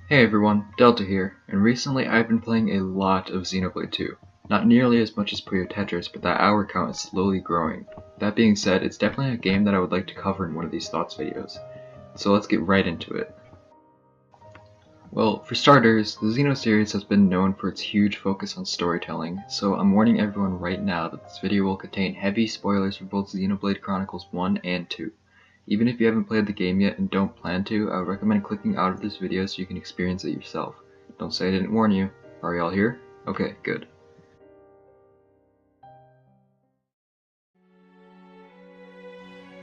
Hey everyone, Delta here, and recently I've been playing a lot of Xenoblade 2. Not nearly as much as Puyo Tetris, but that hour count is slowly growing. That being said, it's definitely a game that I would like to cover in one of these thoughts videos. So let's get right into it. Well, for starters, the Xeno series has been known for its huge focus on storytelling, so I'm warning everyone right now that this video will contain heavy spoilers for both Xenoblade Chronicles 1 and 2. Even if you haven't played the game yet and don't plan to, I would recommend clicking out of this video so you can experience it yourself. Don't say I didn't warn you. Are y'all here? Okay, good.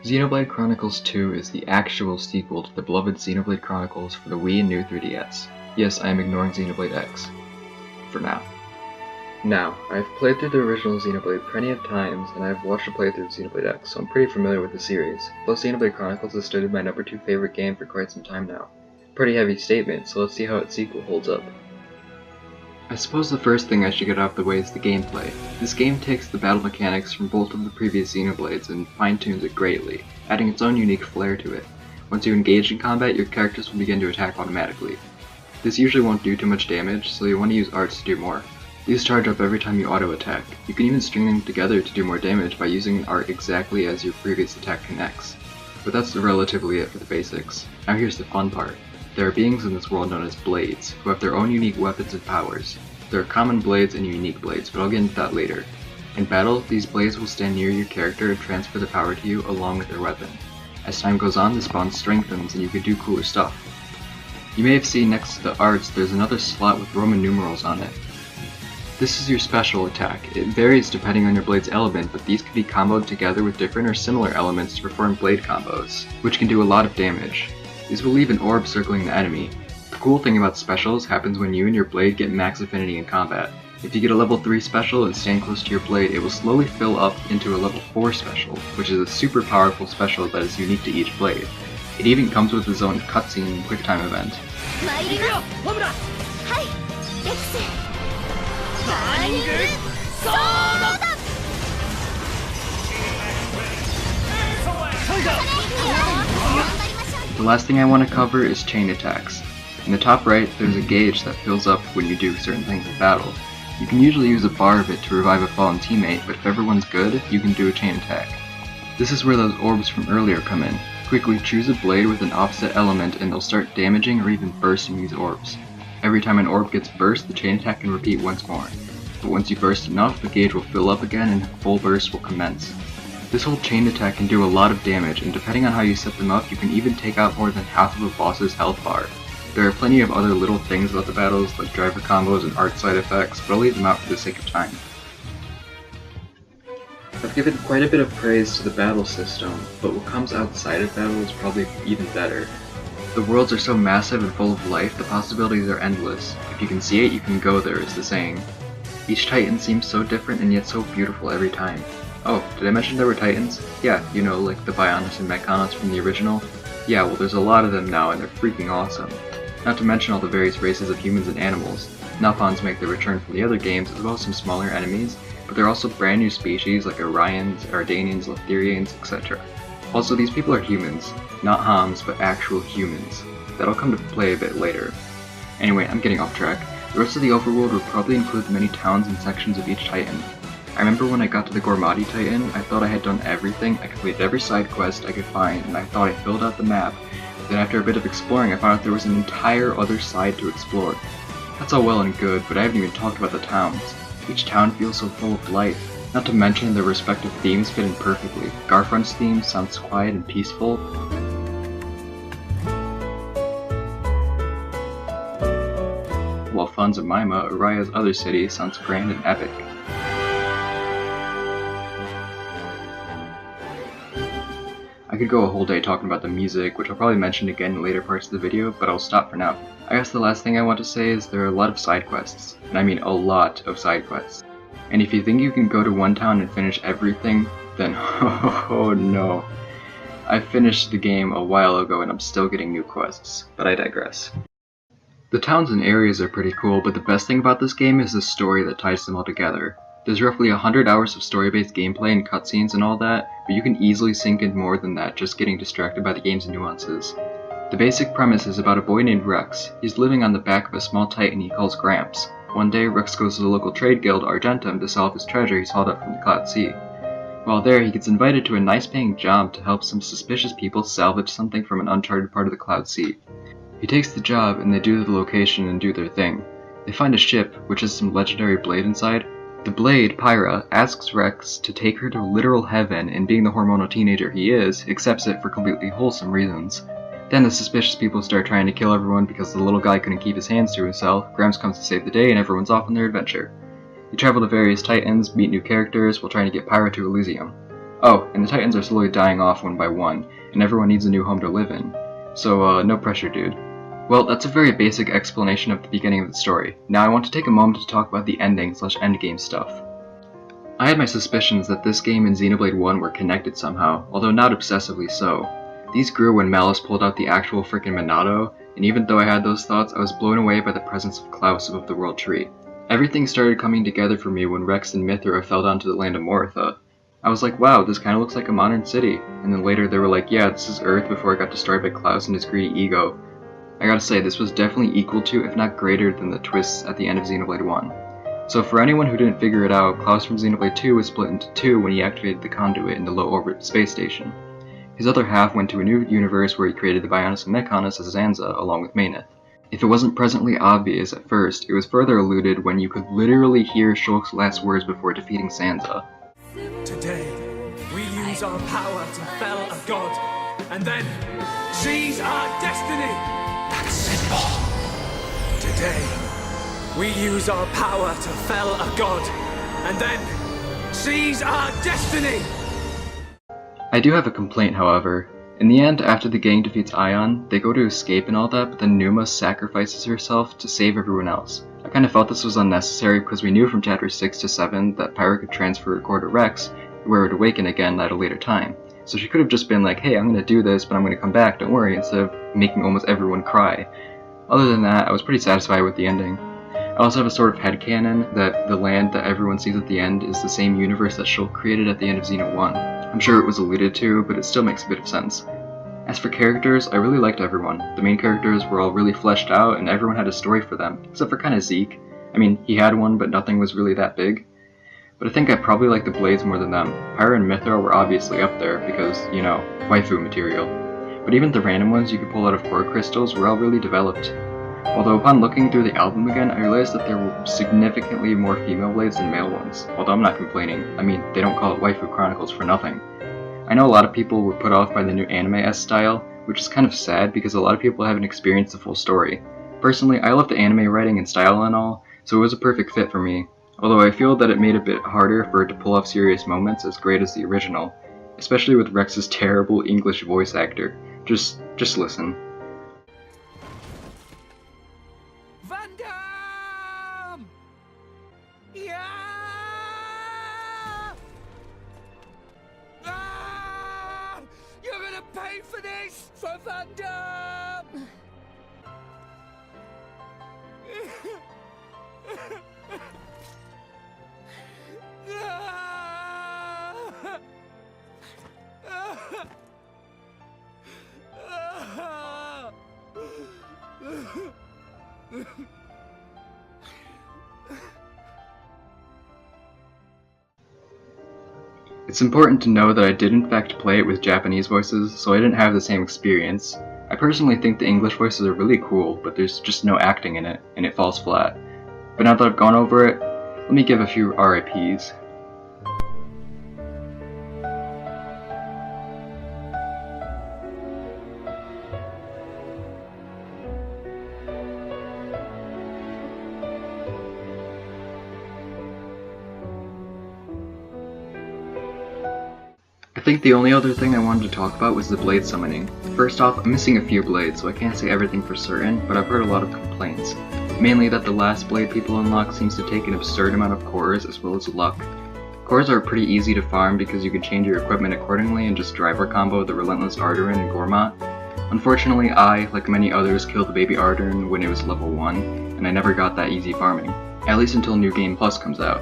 Xenoblade Chronicles 2 is the actual sequel to the beloved Xenoblade Chronicles for the Wii and new 3DS. Yes, I am ignoring Xenoblade X. For now. Now, I've played through the original Xenoblade plenty of times, and I've watched a playthrough of Xenoblade X, so I'm pretty familiar with the series. Plus, Xenoblade Chronicles has stood as my number 2 favorite game for quite some time now. Pretty heavy statement, so let's see how its sequel holds up. I suppose the first thing I should get out of the way is the gameplay. This game takes the battle mechanics from both of the previous Xenoblades and fine-tunes it greatly, adding its own unique flair to it. Once you engage in combat, your characters will begin to attack automatically. This usually won't do too much damage, so you'll want to use arts to do more. These charge up every time you auto-attack. You can even string them together to do more damage by using an art exactly as your previous attack connects. But that's relatively it for the basics. Now here's the fun part. There are beings in this world known as blades, who have their own unique weapons and powers. There are common blades and unique blades, but I'll get into that later. In battle, these blades will stand near your character and transfer the power to you along with their weapon. As time goes on, this bond strengthens and you can do cooler stuff. You may have seen next to the arts there's another slot with Roman numerals on it. This is your special attack. It varies depending on your blade's element, but these can be comboed together with different or similar elements to perform blade combos, which can do a lot of damage. These will leave an orb circling the enemy. The cool thing about specials happens when you and your blade get max affinity in combat. If you get a level 3 special and stand close to your blade, it will slowly fill up into a level 4 special, which is a super powerful special that is unique to each blade. It even comes with its own cutscene and QuickTime event. The last thing I want to cover is chain attacks. In the top right, there's a gauge that fills up when you do certain things in battle. You can usually use a bar of it to revive a fallen teammate, but if everyone's good, you can do a chain attack. This is where those orbs from earlier come in. Quickly choose a blade with an opposite element and they'll start damaging or even bursting these orbs. Every time an orb gets burst, the chain attack can repeat once more. But once you burst enough, the gauge will fill up again and full burst will commence. This whole chain attack can do a lot of damage, and depending on how you set them up, you can even take out more than half of a boss's health bar. There are plenty of other little things about the battles, like driver combos and art side effects, but I'll leave them out for the sake of time. I've given quite a bit of praise to the battle system, but what comes outside of battle is probably even better. The worlds are so massive and full of life, the possibilities are endless. If you can see it, you can go there, is the saying. Each Titan seems so different and yet so beautiful every time. Oh, did I mention there were Titans? Yeah, you know, like the Bionis and Mechanos from the original? Yeah, well there's a lot of them now and they're freaking awesome. Not to mention all the various races of humans and animals. Nalphons make their return from the other games as well as some smaller enemies, but there are also brand new species like Orions, Ardanians, Letherians, etc. Also, these people are humans. Not Homs, but actual humans. That'll come to play a bit later. Anyway, I'm getting off track. The rest of the overworld would probably include the many towns and sections of each Titan. I remember when I got to the Gormati Titan, I thought I had done everything, I completed every side quest I could find, and I thought I filled out the map. Then after a bit of exploring, I found out there was an entire other side to explore. That's all well and good, but I haven't even talked about the towns. Each town feels so full of life. Not to mention their respective themes fit in perfectly. Garfront's theme sounds quiet and peaceful, while Fun's of Maima, Araya's other city, sounds grand and epic. I could go a whole day talking about the music, which I'll probably mention again in later parts of the video, but I'll stop for now. I guess the last thing I want to say is there are a lot of side quests, and I mean a lot of side quests. And if you think you can go to one town and finish everything, then oh no. I finished the game a while ago and I'm still getting new quests, but I digress. The towns and areas are pretty cool, but the best thing about this game is the story that ties them all together. There's roughly 100 hours of story-based gameplay and cutscenes and all that, but you can easily sink in more than that just getting distracted by the game's nuances. The basic premise is about a boy named Rex. He's living on the back of a small titan he calls Gramps. One day, Rex goes to the local trade guild Argentum to sell off his treasure he's hauled up from the Cloud Sea. While there, he gets invited to a nice-paying job to help some suspicious people salvage something from an uncharted part of the Cloud Sea. He takes the job, and they do the location and do their thing. They find a ship, which has some legendary blade inside. The blade, Pyra, asks Rex to take her to literal heaven, and being the hormonal teenager he is, accepts it for completely wholesome reasons. Then the suspicious people start trying to kill everyone because the little guy couldn't keep his hands to himself. Gramps comes to save the day and everyone's off on their adventure. You travel to various titans, meet new characters, while trying to get Pyra to Elysium. Oh, and the titans are slowly dying off one by one, and everyone needs a new home to live in. So, no pressure, dude. Well, that's a very basic explanation of the beginning of the story. Now I want to take a moment to talk about the ending/endgame stuff. I had my suspicions that this game and Xenoblade 1 were connected somehow, although not obsessively so. These grew when Malice pulled out the actual frickin' Monado, and even though I had those thoughts, I was blown away by the presence of Klaus above the world tree. Everything started coming together for me when Rex and Mithra fell down to the land of Moritha. I was like, wow, this kinda looks like a modern city, and then later they were like, yeah, this is Earth before it got destroyed by Klaus and his greedy ego. I gotta say, this was definitely equal to, if not greater than the twists at the end of Xenoblade 1. So for anyone who didn't figure it out, Klaus from Xenoblade 2 was split into two when he activated the conduit in the low-orbit space station. His other half went to a new universe where he created the Bionis and Mechonis as Zanza, along with Meyneth. If it wasn't presently obvious at first, it was further eluded when you could literally hear Shulk's last words before defeating Zanza. Today, we use our power to fell a god, and then seize our destiny! That's simple. Today, we use our power to fell a god, and then seize our destiny! I do have a complaint, however. In the end, after the gang defeats Ion, they go to escape and all that, but then Numa sacrifices herself to save everyone else. I kinda felt this was unnecessary because we knew from chapters 6 to 7 that Pyra could transfer her core to Rex, where it would awaken again at a later time. So she could have just been like, hey, I'm gonna do this, but I'm gonna come back, don't worry, instead of making almost everyone cry. Other than that, I was pretty satisfied with the ending. I also have a sort of headcanon that the land that everyone sees at the end is the same universe that Shulk created at the end of Xeno 1. I'm sure it was alluded to, but it still makes a bit of sense. As for characters, I really liked everyone. The main characters were all really fleshed out, and everyone had a story for them, except for kinda Zeke. I mean, he had one, but nothing was really that big. But I think I probably like the Blades more than them. Pyra and Mithra were obviously up there, because, you know, waifu material. But even the random ones you could pull out of core crystals were all really developed. Although upon looking through the album again, I realized that there were significantly more female Blades than male ones. Although I'm not complaining. I mean, they don't call it Waifu Chronicles for nothing. I know a lot of people were put off by the new anime-esque style, which is kind of sad because a lot of people haven't experienced the full story. Personally, I love the anime writing and style and all, so it was a perfect fit for me. Although I feel that it made it a bit harder for it to pull off serious moments as great as the original, especially with Rex's terrible English voice actor. Just listen. Pay for this for Van Damme! It's important to know that I did in fact play it with Japanese voices, so I didn't have the same experience. I personally think the English voices are really cool, but there's just no acting in it, and it falls flat. But now that I've gone over it, let me give a few RIPs. I think the only other thing I wanted to talk about was the blade summoning. First off, I'm missing a few blades, so I can't say everything for certain, but I've heard a lot of complaints. Mainly that the last blade people unlock seems to take an absurd amount of cores as well as luck. Cores are pretty easy to farm because you can change your equipment accordingly and just driver combo the Relentless Ardarin and Gormat. Unfortunately, I, like many others, killed the baby Ardarin when it was level 1, and I never got that easy farming, at least until New Game Plus comes out.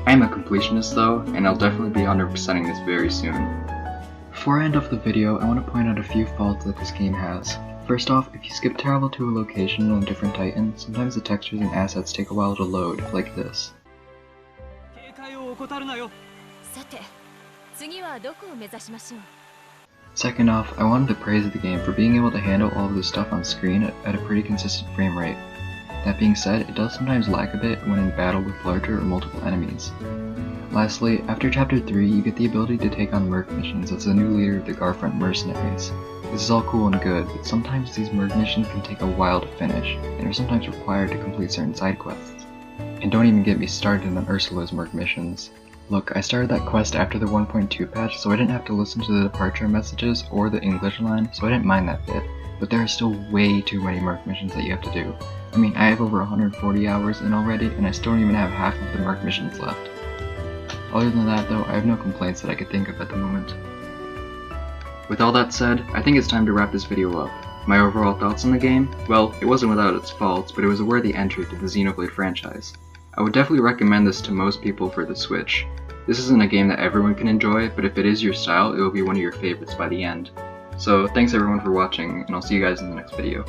I am a completionist though, and I'll definitely be 100%ing this very soon. Before I end off the video, I want to point out a few faults that this game has. First off, if you skip travel to a location on a different Titan, sometimes the textures and assets take a while to load, like this. Second off, I wanted to praise the game for being able to handle all of this stuff on screen at a pretty consistent frame rate. That being said, it does sometimes lag a bit when in battle with larger or multiple enemies. Lastly, after Chapter 3, you get the ability to take on merc missions as the new leader of the Garfront mercenaries. This is all cool and good, but sometimes these merc missions can take a while to finish, and are sometimes required to complete certain side quests. And don't even get me started on Ursula's merc missions. Look, I started that quest after the 1.2 patch, so I didn't have to listen to the departure messages or the English line, so I didn't mind that bit, but there are still way too many merc missions that you have to do. I mean, I have over 140 hours in already, and I still don't even have half of the merc missions left. Other than that though, I have no complaints that I could think of at the moment. With all that said, I think it's time to wrap this video up. My overall thoughts on the game? Well, it wasn't without its faults, but it was a worthy entry to the Xenoblade franchise. I would definitely recommend this to most people for the Switch. This isn't a game that everyone can enjoy, but if it is your style, it will be one of your favorites by the end. So thanks everyone for watching, and I'll see you guys in the next video.